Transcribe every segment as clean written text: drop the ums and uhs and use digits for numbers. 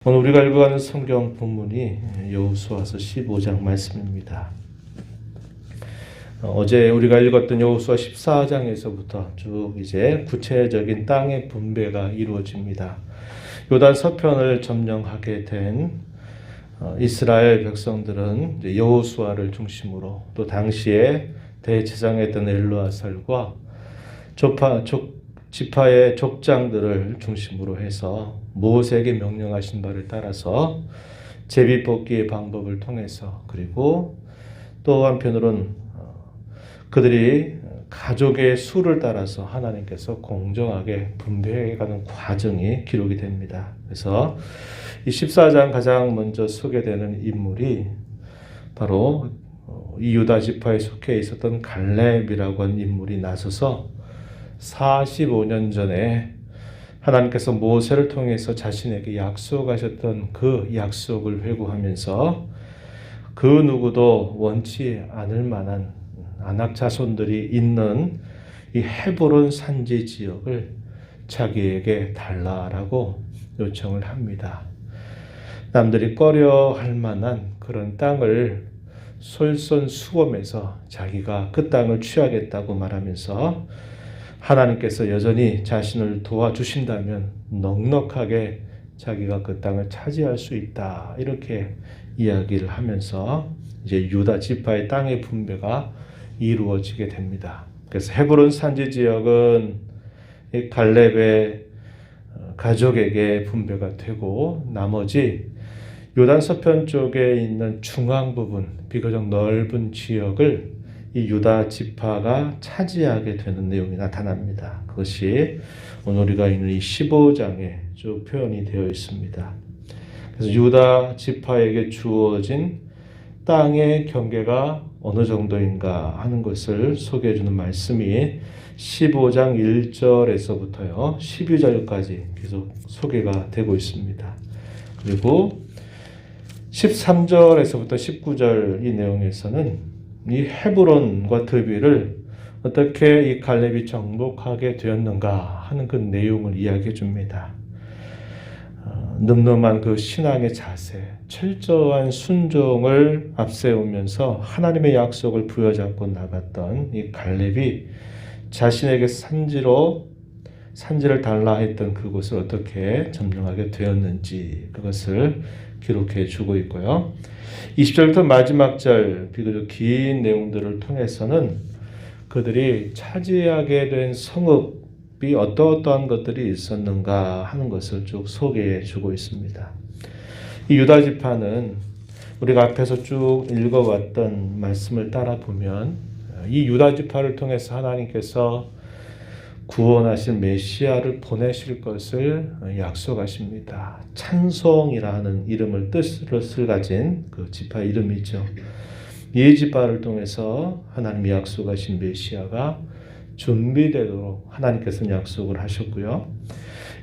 오늘 우리가 읽어가는 성경 본문이 여호수아서 15장 말씀입니다. 어제 우리가 읽었던 여호수아 14장에서부터 쭉 이제 구체적인 땅의 분배가 이루어집니다. 요단 서편을 점령하게 된 이스라엘 백성들은 여호수아를 중심으로 또 당시에 대제사장이었던 엘르아살과 지파의 족장들을 중심으로 해서 모세에게 명령하신 바를 따라서 제비 뽑기의 방법을 통해서, 그리고 또 한편으로는 그들이 가족의 수를 따라서 하나님께서 공정하게 분배해가는 과정이 기록이 됩니다. 그래서 이 14장 가장 먼저 소개되는 인물이 바로 이 유다 지파에 속해 있었던 갈렙이라고 하는 인물이 나서서 45년 전에 하나님께서 모세를 통해서 자신에게 약속하셨던 그 약속을 회고하면서 그 누구도 원치 않을 만한 아낙 자손들이 있는 이 헤브론 산지 지역을 자기에게 달라라고 요청을 합니다. 남들이 꺼려할 만한 그런 땅을 솔선수범해서 자기가 그 땅을 취하겠다고 말하면서 하나님께서 여전히 자신을 도와주신다면 넉넉하게 자기가 그 땅을 차지할 수 있다, 이렇게 이야기를 하면서 이제 유다 지파의 땅의 분배가 이루어지게 됩니다. 그래서 헤브론 산지 지역은 갈렙의 가족에게 분배가 되고, 나머지 요단 서편 쪽에 있는 중앙 부분, 비교적 넓은 지역을 이 유다 지파가 차지하게 되는 내용이 나타납니다. 그것이 오늘 우리가 읽는 이 15장에 쭉 표현이 되어 있습니다. 그래서 유다 지파에게 주어진 땅의 경계가 어느 정도인가 하는 것을 소개해 주는 말씀이 15장 1절에서부터요 12절까지 계속 소개가 되고 있습니다. 그리고 13절에서부터 19절 이 내용에서는 이 헤브론과 드빌을 어떻게 이 갈렙이 정복하게 되었는가 하는 그 내용을 이야기해 줍니다. 늠름한 그 신앙의 자세, 철저한 순종을 앞세우면서 하나님의 약속을 부여잡고 나갔던 이 갈렙이 자신에게 산지를 달라 했던 그곳을 어떻게 점령하게 되었는지, 그것을 기록해 주고 있고요. 20절부터 마지막 절 비교적 긴 내용들을 통해서는 그들이 차지하게 된 성읍이 어떠한 것들이 있었는가 하는 것을 쭉 소개해 주고 있습니다. 이 유다 지파는 우리가 앞에서 쭉 읽어왔던 말씀을 따라 보면 이 유다 지파를 통해서 하나님께서 구원하실 메시아를 보내실 것을 약속하십니다. 찬송이라는 뜻을 가진 그 지파 이름이죠. 이 지파를 통해서 하나님이 약속하신 메시아가 준비되도록 하나님께서는 약속을 하셨고요.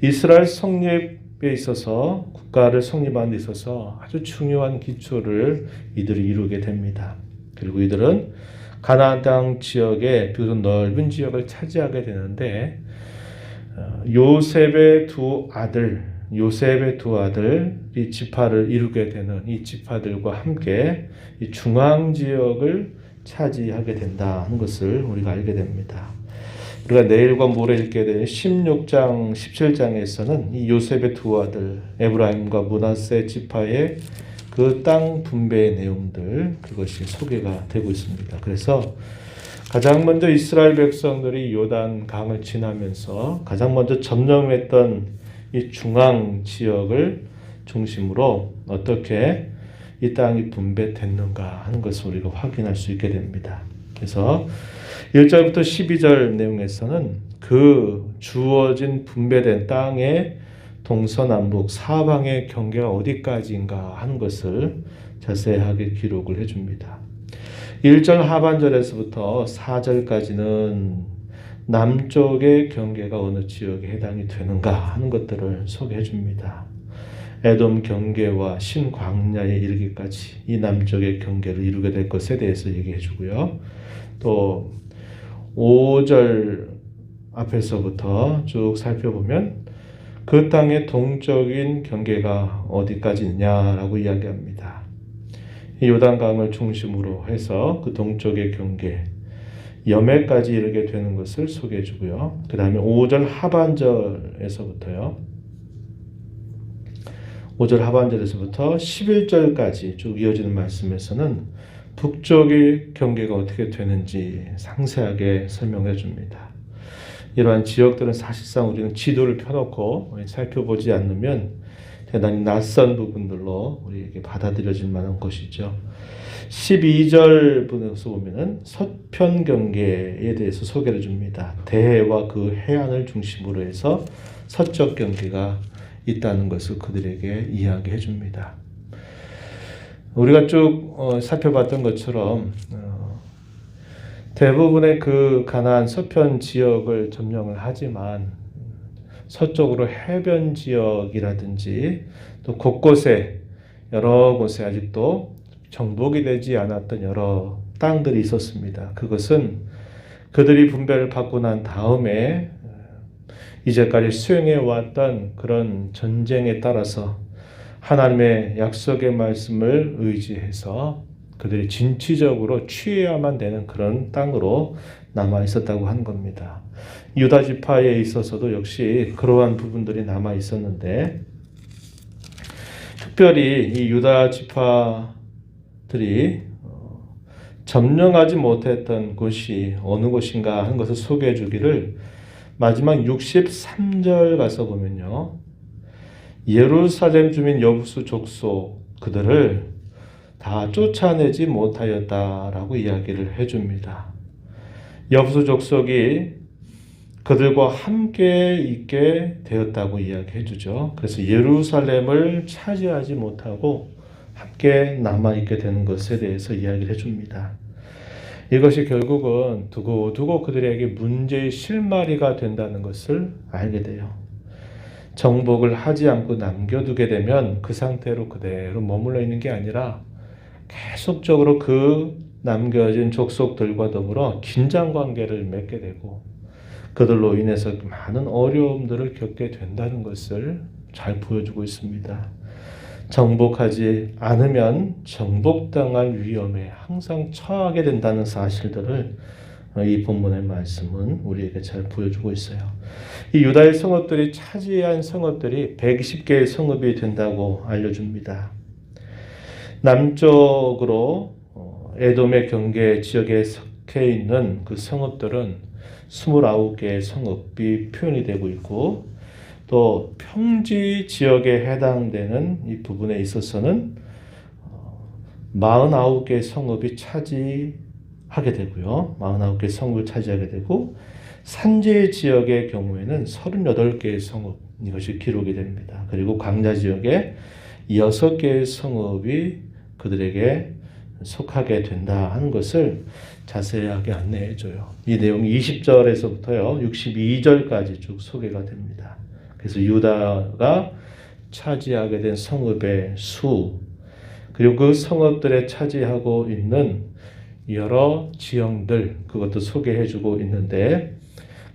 이스라엘 성립에 있어서, 국가를 성립하는 데 있어서 아주 중요한 기초를 이들이 이루게 됩니다. 그리고 이들은 가나안 땅 지역의 비교적 넓은 지역을 차지하게 되는데, 요셉의 두 아들 이 지파를 이루게 되는 이 지파들과 함께 이 중앙 지역을 차지하게 된다는 것을 우리가 알게 됩니다. 우리가 내일과 모레 읽게 되는 16장, 17장에서는 이 요셉의 두 아들 에브라임과 므낫세 지파의 그 땅 분배의 내용들, 그것이 소개가 되고 있습니다. 그래서 가장 먼저 이스라엘 백성들이 요단 강을 지나면서 가장 먼저 점령했던 이 중앙 지역을 중심으로 어떻게 이 땅이 분배됐는가 하는 것을 우리가 확인할 수 있게 됩니다. 그래서 1절부터 12절 내용에서는 그 주어진 분배된 땅의 동서남북 사방의 경계가 어디까지인가 하는 것을 자세하게 기록을 해줍니다. 1절 하반절에서부터 4절까지는 남쪽의 경계가 어느 지역에 해당이 되는가 하는 것들을 소개해 줍니다. 에돔 경계와 신광야에 이르기까지 이 남쪽의 경계를 이루게 될 것에 대해서 얘기해 주고요. 또 5절 앞에서부터 쭉 살펴보면 그 땅의 동적인 경계가 어디까지 있냐라고 이야기합니다. 이 요단강을 중심으로 해서 그 동쪽의 경계 여매까지 이르게 되는 것을 소개해 주고요. 그 다음에 5절 하반절에서부터요. 5절 하반절에서부터 11절까지 쭉 이어지는 말씀에서는 북쪽의 경계가 어떻게 되는지 상세하게 설명해 줍니다. 이러한 지역들은 사실상 우리는 지도를 펴놓고 살펴보지 않으면 대단히 낯선 부분들로 우리에게 받아들여질 만한 것이죠. 12절 분에서 보면은 서편 경계에 대해서 소개를 줍니다. 대해와 그 해안을 중심으로 해서 서쪽 경계가 있다는 것을 그들에게 이야기해 줍니다. 우리가 쭉 살펴봤던 것처럼 대부분의 그 가나안 서편 지역을 점령을 하지만 서쪽으로 해변 지역이라든지 또 곳곳에 여러 곳에 아직도 정복이 되지 않았던 여러 땅들이 있었습니다. 그것은 그들이 분배를 받고 난 다음에 이제까지 수행해 왔던 그런 전쟁에 따라서 하나님의 약속의 말씀을 의지해서 그들이 진취적으로 취해야만 되는 그런 땅으로 남아 있었다고 하는 겁니다. 유다 지파에 있어서도 역시 그러한 부분들이 남아 있었는데 특별히 이 유다 지파들이 점령하지 못했던 곳이 어느 곳인가 하는 것을 소개해 주기를 마지막 63절 가서 보면요. 예루살렘 주민 여부수 족속 그들을 다 쫓아내지 못하였다라고 이야기를 해줍니다. 여부수 족속이 그들과 함께 있게 되었다고 이야기해 주죠. 그래서 예루살렘을 차지하지 못하고 함께 남아있게 되는 것에 대해서 이야기를 해줍니다. 이것이 결국은 두고두고 그들에게 문제의 실마리가 된다는 것을 알게 돼요. 정복을 하지 않고 남겨두게 되면 그 상태로 그대로 머물러 있는 게 아니라 계속적으로 그 남겨진 족속들과 더불어 긴장관계를 맺게 되고 그들로 인해서 많은 어려움들을 겪게 된다는 것을 잘 보여주고 있습니다. 정복하지 않으면 정복당할 위험에 항상 처하게 된다는 사실들을 이 본문의 말씀은 우리에게 잘 보여주고 있어요. 이 유다의 성읍들이 차지한 성읍들이 120개의 성읍이 된다고 알려줍니다. 남쪽으로 에돔의 경계 지역에 속해 있는 그 성읍들은 29개의 성읍이 표현이 되고 있고 또 평지 지역에 해당되는 이 부분에 있어서는 49개의 성읍이 차지하게 되고요. 49개의 성읍을 차지하게 되고 산지 지역의 경우에는 38개의 성읍 이것이 기록이 됩니다. 그리고 광야 지역에 6개의 성읍이 그들에게 속하게 된다 하는 것을 자세하게 안내해 줘요. 이 내용이 20절에서부터요 62절까지 쭉 소개가 됩니다. 그래서 유다가 차지하게 된 성읍의 수 그리고 그 성읍들에 차지하고 있는 여러 지형들 그것도 소개해 주고 있는데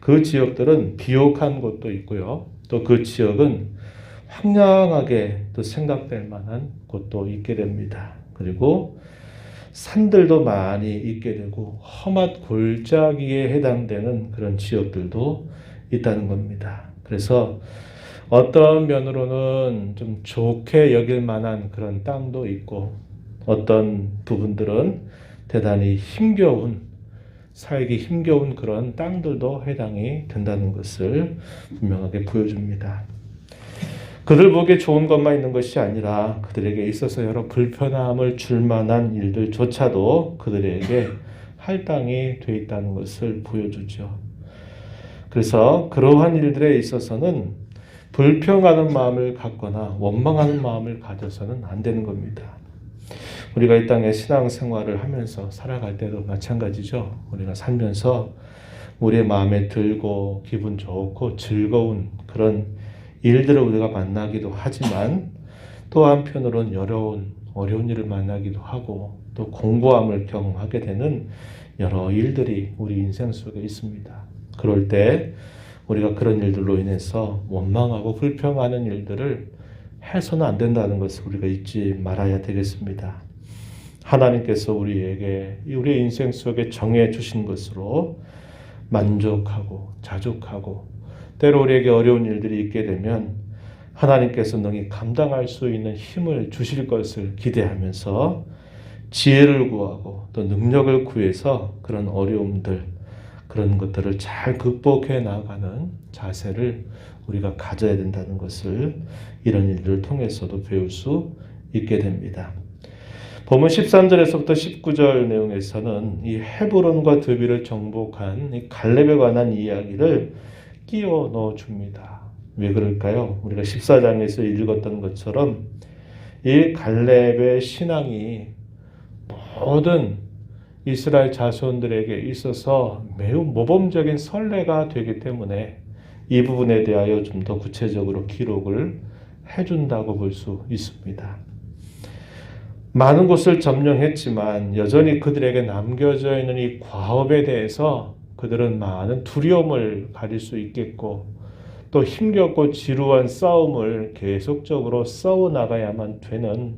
그 지역들은 비옥한 곳도 있고요. 또 그 지역은 황량하게 또 생각될 만한 곳도 있게 됩니다. 그리고 산들도 많이 있게 되고 험한 골짜기에 해당되는 그런 지역들도 있다는 겁니다. 그래서 어떤 면으로는 좀 좋게 여길 만한 그런 땅도 있고 어떤 부분들은 대단히 살기 힘겨운 그런 땅들도 해당이 된다는 것을 분명하게 보여줍니다. 그들 보기에 좋은 것만 있는 것이 아니라 그들에게 있어서 여러 불편함을 줄 만한 일들조차도 그들에게 할당이 되어 있다는 것을 보여주죠. 그래서 그러한 일들에 있어서는 불평하는 마음을 갖거나 원망하는 마음을 가져서는 안 되는 겁니다. 우리가 이 땅에 신앙생활을 하면서 살아갈 때도 마찬가지죠. 우리가 살면서 우리의 마음에 들고 기분 좋고 즐거운 그런 일들을 우리가 만나기도 하지만 또 한편으로는 어려운 일을 만나기도 하고 또 공고함을 경험하게 되는 여러 일들이 우리 인생 속에 있습니다. 그럴 때 우리가 그런 일들로 인해서 원망하고 불평하는 일들을 해서는 안 된다는 것을 우리가 잊지 말아야 되겠습니다. 하나님께서 우리에게 우리의 인생 속에 정해 주신 것으로 만족하고 자족하고 때로 우리에게 어려운 일들이 있게 되면 하나님께서 능히 감당할 수 있는 힘을 주실 것을 기대하면서 지혜를 구하고 또 능력을 구해서 그런 어려움들, 그런 것들을 잘 극복해 나가는 자세를 우리가 가져야 된다는 것을 이런 일들을 통해서도 배울 수 있게 됩니다. 본문 13절에서부터 19절 내용에서는 이 헤브론과 드빌을 정복한 이 갈렙에 관한 이야기를 끼워 넣어 줍니다. 왜 그럴까요? 우리가 14장에서 읽었던 것처럼 이 갈렙의 신앙이 모든 이스라엘 자손들에게 있어서 매우 모범적인 선례가 되기 때문에 이 부분에 대하여 좀 더 구체적으로 기록을 해준다고 볼 수 있습니다. 많은 곳을 점령했지만 여전히 그들에게 남겨져 있는 이 과업에 대해서 그들은 많은 두려움을 가질 수 있겠고 또 힘겹고 지루한 싸움을 계속적으로 싸워 나가야만 되는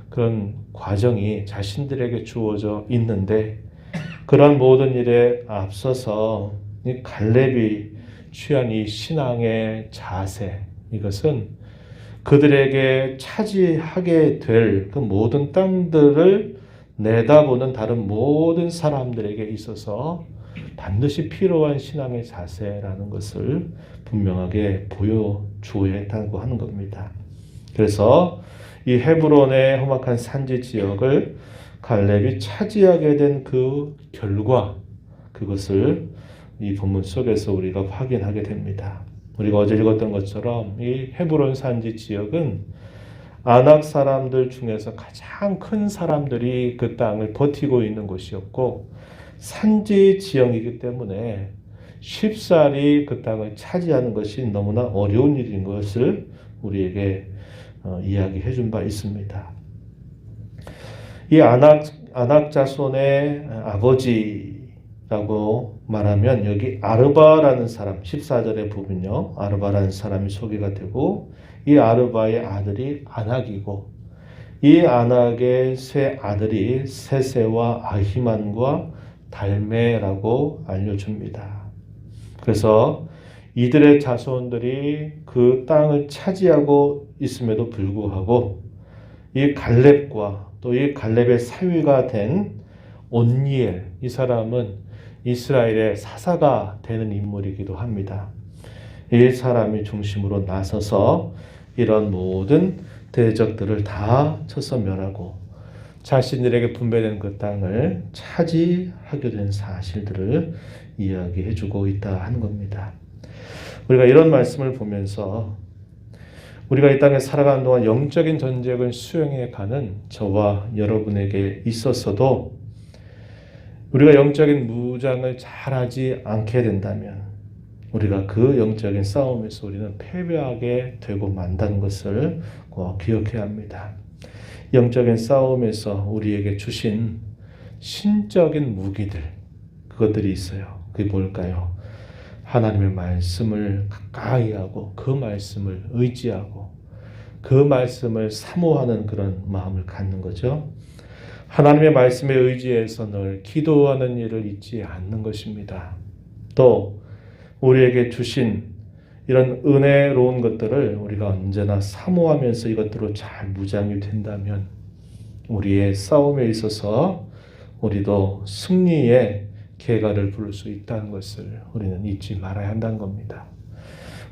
그런 과정이 자신들에게 주어져 있는데 그런 모든 일에 앞서서 이 갈렙이 취한 이 신앙의 자세, 이것은 그들에게 차지하게 될 그 모든 땅들을 내다보는 다른 모든 사람들에게 있어서 반드시 필요한 신앙의 자세라는 것을 분명하게 보여주어야 했다고 하는 겁니다. 그래서 이 헤브론의 험악한 산지 지역을 갈렙이 차지하게 된 그 결과, 그것을 이 본문 속에서 우리가 확인하게 됩니다. 우리가 어제 읽었던 것처럼 이 헤브론 산지 지역은 아낙 사람들 중에서 가장 큰 사람들이 그 땅을 버티고 있는 곳이었고 산지 지형이기 때문에 쉽사리 그 땅을 차지하는 것이 너무나 어려운 일인 것을 우리에게 이야기해 준 바 있습니다. 이 아낙 자손의 아버지라고 말하면 여기 아르바라는 사람, 14절에 보면요, 아르바라는 사람이 소개가 되고 이 아르바의 아들이 아낙이고 이 아낙의 세 아들이 세세와 아히만과 달메라고 알려줍니다. 그래서 이들의 자손들이 그 땅을 차지하고 있음에도 불구하고 이 갈렙과 또 이 갈렙의 사위가 된 온니엘, 이 사람은 이스라엘의 사사가 되는 인물이기도 합니다. 이 사람이 중심으로 나서서 이런 모든 대적들을 다 쳐서 멸하고 자신들에게 분배된 그 땅을 차지하게 된 사실들을 이야기해 주고 있다 하는 겁니다. 우리가 이런 말씀을 보면서 우리가 이 땅에 살아가는 동안 영적인 전쟁을 수행해 가는 저와 여러분에게 있어서도 우리가 영적인 무장을 잘하지 않게 된다면 우리가 그 영적인 싸움에서 우리는 패배하게 되고 만다는 것을 꼭 기억해야 합니다. 영적인 싸움에서 우리에게 주신 신적인 무기들, 그것들이 있어요. 그게 뭘까요? 하나님의 말씀을 가까이 하고 그 말씀을 의지하고 그 말씀을 사모하는 그런 마음을 갖는 거죠. 하나님의 말씀에 의지해서 늘 기도하는 일을 잊지 않는 것입니다. 또 우리에게 주신 이런 은혜로운 것들을 우리가 언제나 사모하면서 이것들로 잘 무장이 된다면 우리의 싸움에 있어서 우리도 승리의 계가를 부를 수 있다는 것을 우리는 잊지 말아야 한다는 겁니다.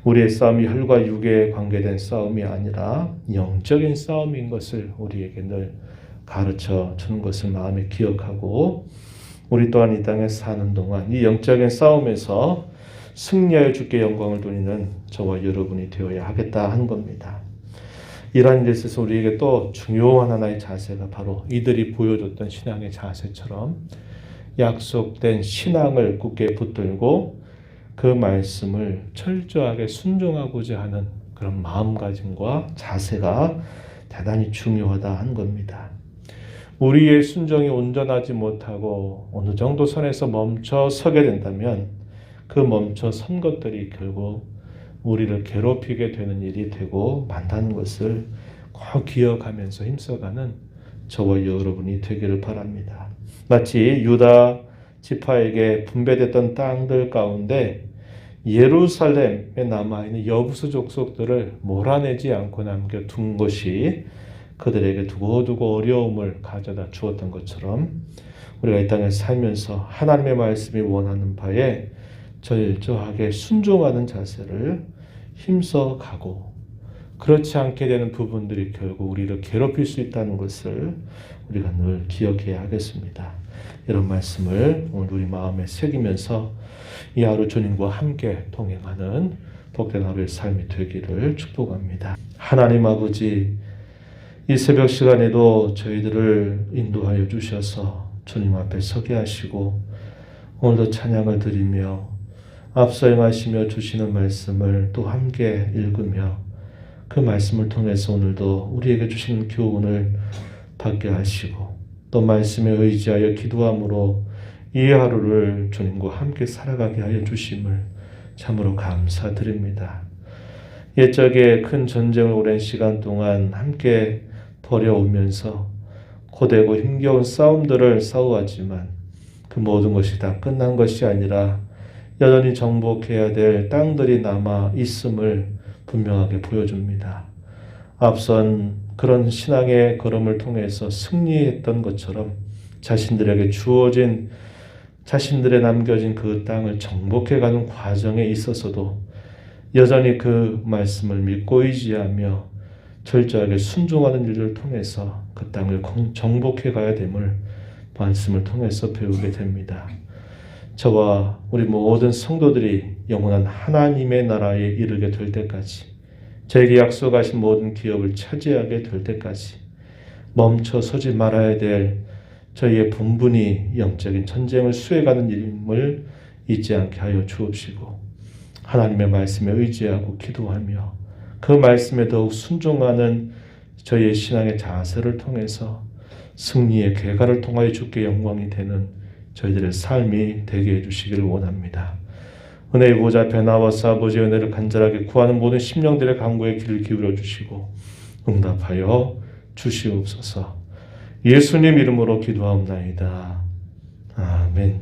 우리의 싸움이 혈과 육에 관계된 싸움이 아니라 영적인 싸움인 것을 우리에게 늘 가르쳐 주는 것을 마음에 기억하고 우리 또한 이 땅에 사는 동안 이 영적인 싸움에서 승리하여 주께 영광을 돌리는 저와 여러분이 되어야 하겠다 하는 겁니다. 이러한 일에 있어서 우리에게 또 중요한 하나의 자세가 바로 이들이 보여줬던 신앙의 자세처럼 약속된 신앙을 굳게 붙들고 그 말씀을 철저하게 순종하고자 하는 그런 마음가짐과 자세가 대단히 중요하다 하는 겁니다. 우리의 순종이 온전하지 못하고 어느 정도 선에서 멈춰 서게 된다면 그 그 멈춰 선 것들이 결국 우리를 괴롭히게 되는 일이 되고 만다는 것을 꼭 기억하면서 힘써가는 저와 여러분이 되기를 바랍니다. 마치 유다 지파에게 분배됐던 땅들 가운데 예루살렘에 남아있는 여부수 족속들을 몰아내지 않고 남겨둔 것이 그들에게 두고두고 어려움을 가져다 주었던 것처럼 우리가 이 땅에 살면서 하나님의 말씀이 원하는 바에 절저하게 순종하는 자세를 힘써 가고 그렇지 않게 되는 부분들이 결국 우리를 괴롭힐 수 있다는 것을 우리가 늘 기억해야 하겠습니다. 이런 말씀을 오늘 우리 마음에 새기면서 이 하루 주님과 함께 동행하는 복된 하루의 삶이 되기를 축복합니다. 하나님 아버지, 이 새벽 시간에도 저희들을 인도하여 주셔서 주님 앞에 서게 하시고 오늘도 찬양을 드리며 앞서 행하시며 주시는 말씀을 또 함께 읽으며 그 말씀을 통해서 오늘도 우리에게 주시는 교훈을 받게 하시고 또 말씀에 의지하여 기도함으로 이 하루를 주님과 함께 살아가게 하여 주심을 참으로 감사드립니다. 옛적에 큰 전쟁을 오랜 시간 동안 함께 벌여오면서 고되고 힘겨운 싸움들을 싸워왔지만 그 모든 것이 다 끝난 것이 아니라 여전히 정복해야 될 땅들이 남아 있음을 분명하게 보여줍니다. 앞선 그런 신앙의 걸음을 통해서 승리했던 것처럼 자신들에게 주어진 자신들의 남겨진 그 땅을 정복해가는 과정에 있어서도 여전히 그 말씀을 믿고 의지하며 철저하게 순종하는 일을 통해서 그 땅을 정복해가야 됨을 말씀을 통해서 배우게 됩니다. 저와 우리 모든 성도들이 영원한 하나님의 나라에 이르게 될 때까지 저에게 약속하신 모든 기업을 차지하게 될 때까지 멈춰 서지 말아야 될 저희의 본분이 영적인 전쟁을 수행하는 일임을 잊지 않게 하여 주옵시고 하나님의 말씀에 의지하고 기도하며 그 말씀에 더욱 순종하는 저희의 신앙의 자세를 통해서 승리의 계가를 통하여 주께 영광이 되는 저희들의 삶이 되게 해주시기를 원합니다. 은혜의 보좌 베나와스 아버지의 은혜를 간절하게 구하는 모든 심령들의 간구에 귀를 기울여 주시고 응답하여 주시옵소서. 예수님 이름으로 기도하옵나이다. 아멘.